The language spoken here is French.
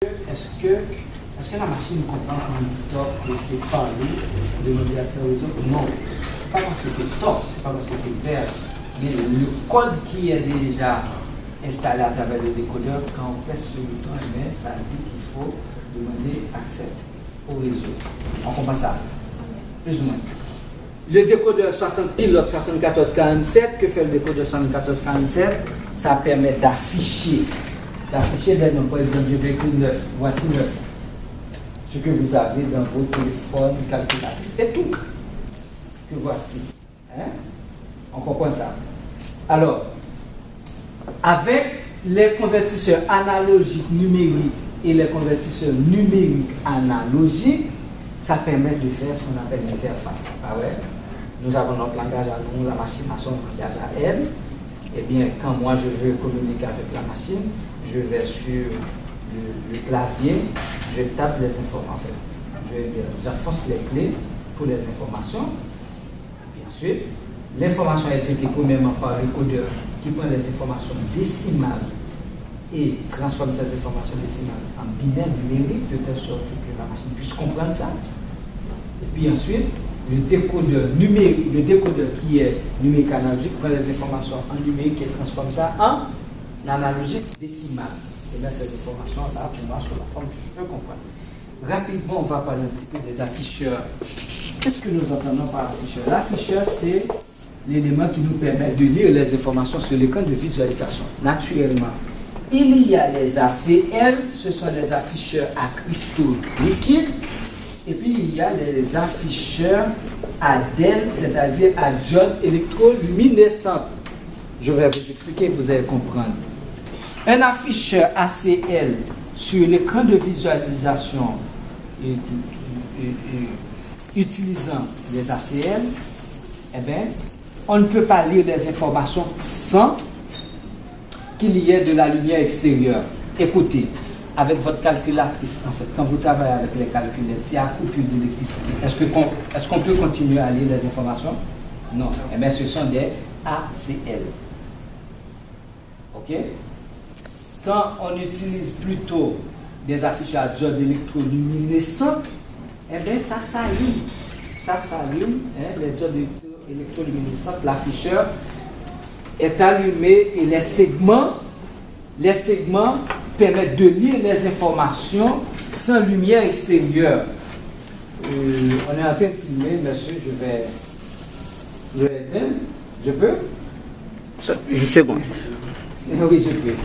Est-ce que la machine comprend en stop que c'est parler de modélisation réseau? Non. C'est pas parce que c'est top, c'est pas parce que c'est vert. Mais le code qui est déjà installé à travers le décodeur, quand on pèse sur le bouton, ça dit qu'il faut demander accès au réseau. On comprend ça? Plus ou moins. Le décodeur 60 pilote 7447, que fait le décodeur 7447? Ça permet d'afficher des noms. Par exemple, je vais écrire 9. Voici 9. Ce que vous avez dans votre téléphone calculatrice. C'est tout que voici. Hein? On comprend ça. Alors, avec les convertisseurs analogiques numériques et les convertisseurs numériques analogiques, ça permet de faire ce qu'on appelle l'interface. Ah ouais? Nous avons notre langage à nous, la machine a son langage à elle. Eh bien, quand moi je veux communiquer avec la machine, je vais sur le clavier, je tape les informations. En fait, je vais dire, j'afforce les clés pour les informations. Et ensuite, l'information est traitée premièrement par le codeur qui prend les informations décimales et transforme ces informations décimales en binaire numérique de telle sorte que la machine puisse comprendre ça. Et puis ensuite, le décodeur numérique, le décodeur qui est numérique analogique prend les informations en numérique et transforme ça en analogique décimale. Et bien ces informations-là, pour moi, sur la forme que je peux comprendre. Rapidement, on va parler un petit peu des afficheurs. Qu'est-ce que nous entendons par afficheur? L'afficheur, c'est l'élément qui nous permet de lire les informations sur l'écran de visualisation. Naturellement, il y a les ACL, ce sont les afficheurs à cristaux liquides. Et puis, il y a les afficheurs à DEL, c'est-à-dire à diode électroluminescente. Je vais vous expliquer, vous allez comprendre. Un afficheur ACL sur l'écran de visualisation utilisant les ACL, eh bien, on ne peut pas lire les informations sans qu'il y ait de la lumière extérieure. Écoutez. Avec votre calculatrice, en fait, quand vous travaillez avec les calculettes, s'il y a coupure d'électricité, est-ce qu'on peut continuer à lire les informations? Non. Eh bien, ce sont des ACL. OK? Quand on utilise plutôt des afficheurs à diode électroluminescente, eh bien, ça s'allume. Ça s'allume, hein, les diodes électroluminescentes, l'afficheur est allumé et les segments permettent de lire les informations sans lumière extérieure. On est en train de filmer, monsieur, je vais éteindre. Je peux? Une seconde. Oui, je peux.